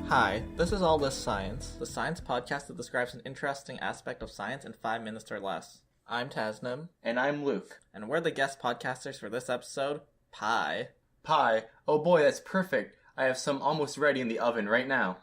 Hi, this is All This Science, the science podcast that describes an interesting aspect of science in 5 minutes or less. I'm Tasnim. And I'm Luke. And we're the guest podcasters for this episode, Pie. Pie? Oh boy, that's perfect. I have some almost ready in the oven right now.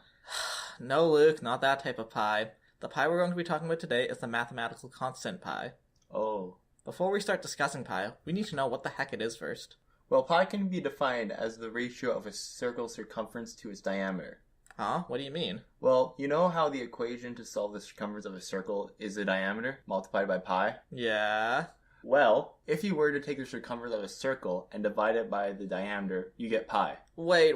No, Luke, not that type of pie. The pie we're going to be talking about today is the mathematical constant pi. Oh. Before we start discussing pi, we need to know what the heck it is first. Well, pi can be defined as the ratio of a circle's circumference to its diameter. Huh? What do you mean? Well, you know how the equation to solve the circumference of a circle is the diameter multiplied by pi? Yeah. Well, if you were to take the circumference of a circle and divide it by the diameter, you get pi. Wait.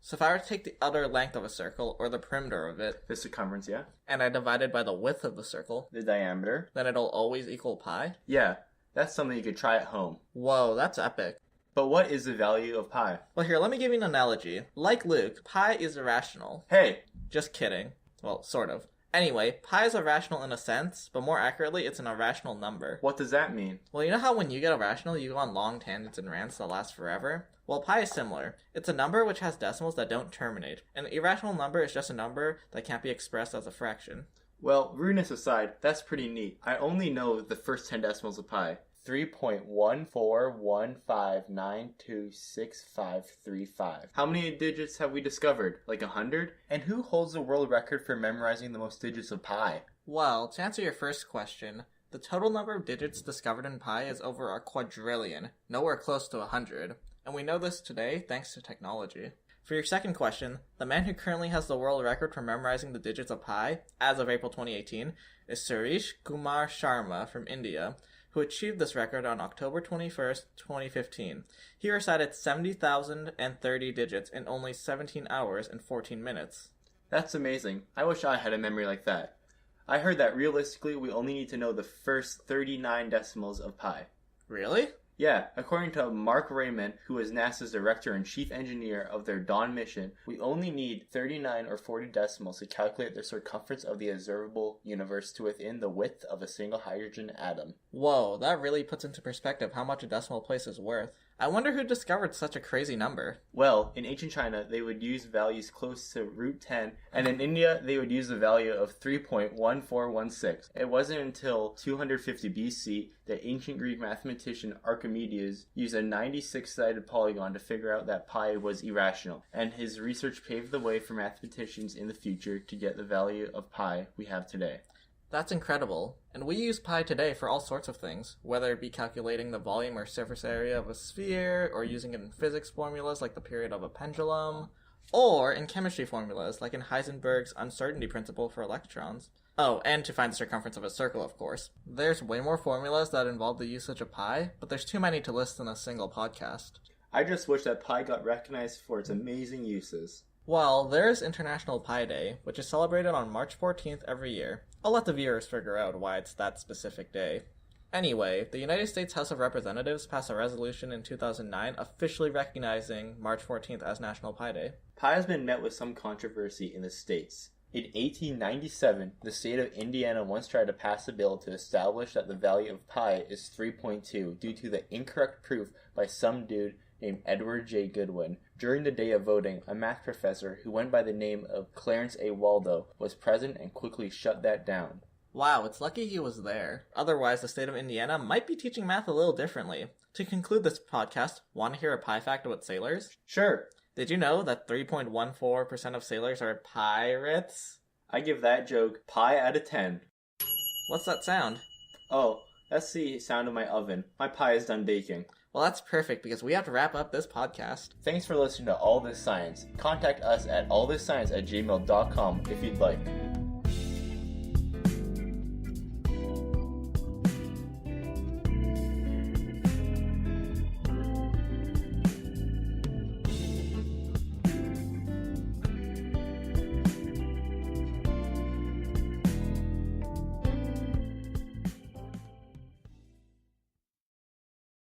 So if I were to take the other length of a circle, or the perimeter of it, The circumference, yeah? and I divide it by the width of the circle, The diameter? then it'll always equal pi? Yeah, that's something you could try at home. Whoa, that's epic. But what is the value of pi? Well, here, let me give you an analogy. Like Luke, pi is irrational. Hey! Just kidding. Well, sort of. Anyway, pi is irrational in a sense, but more accurately, it's an irrational number. What does that mean? Well, you know how when you get irrational, you go on long tangents and rants that last forever? Well, pi is similar. It's a number which has decimals that don't terminate. An irrational number is just a number that can't be expressed as a fraction. Well, rudeness aside, that's pretty neat. I only know the first 10 decimals of pi. 3.14159266535. How many digits have we discovered? Like 100? And who holds the world record for memorizing the most digits of pi? Well, to answer your first question, the total number of digits discovered in pi is over a quadrillion, nowhere close to 100. And we know this today thanks to technology. For your second question, the man who currently has the world record for memorizing the digits of pi, as of April 2018, is Suresh Kumar Sharma from India, who achieved this record on October 21st, 2015. He recited 70,030 digits in only 17 hours and 14 minutes. That's amazing. I wish I had a memory like that. I heard that realistically we only need to know the first 39 decimals of pi. Really? Yeah, according to Mark Raymond, who is NASA's director and chief engineer of their Dawn mission, we only need 39 or 40 decimals to calculate the circumference of the observable universe to within the width of a single hydrogen atom. Whoa, that really puts into perspective how much a decimal place is worth. I wonder who discovered such a crazy number. Well, in ancient China, they would use values close to root 10, and in India, they would use the value of 3.1416. It wasn't until 250 BC that ancient Greek mathematician Archimedes used a 96-sided polygon to figure out that pi was irrational, and his research paved the way for mathematicians in the future to get the value of pi we have today. That's incredible. And we use pi today for all sorts of things, whether it be calculating the volume or surface area of a sphere, or using it in physics formulas like the period of a pendulum, or in chemistry formulas like in Heisenberg's uncertainty principle for electrons. Oh, and to find the circumference of a circle, of course. There's way more formulas that involve the usage of pi, but there's too many to list in a single podcast. I just wish that pi got recognized for its amazing uses. Well, there's International Pi Day, which is celebrated on March 14th every year. I'll let the viewers figure out why it's that specific day. Anyway, the United States House of Representatives passed a resolution in 2009 officially recognizing March 14th as National Pi Day. Pi has been met with some controversy in the States. In 1897, the state of Indiana once tried to pass a bill to establish that the value of pi is 3.2 due to the incorrect proof by some dude named Edward J. Goodwin. During the day of voting, a math professor who went by the name of Clarence A. Waldo was present and quickly shut that down. Wow, it's lucky he was there. Otherwise, the state of Indiana might be teaching math a little differently. To conclude this podcast, want to hear a pi fact about sailors? Sure. Did you know that 3.14% of sailors are pirates? I give that joke pi out of 10. What's that sound? Oh, that's the sound of my oven. My pie is done baking. Well, that's perfect because we have to wrap up this podcast. Thanks for listening to All This Science. Contact us at allthisscience@gmail.com if you'd like.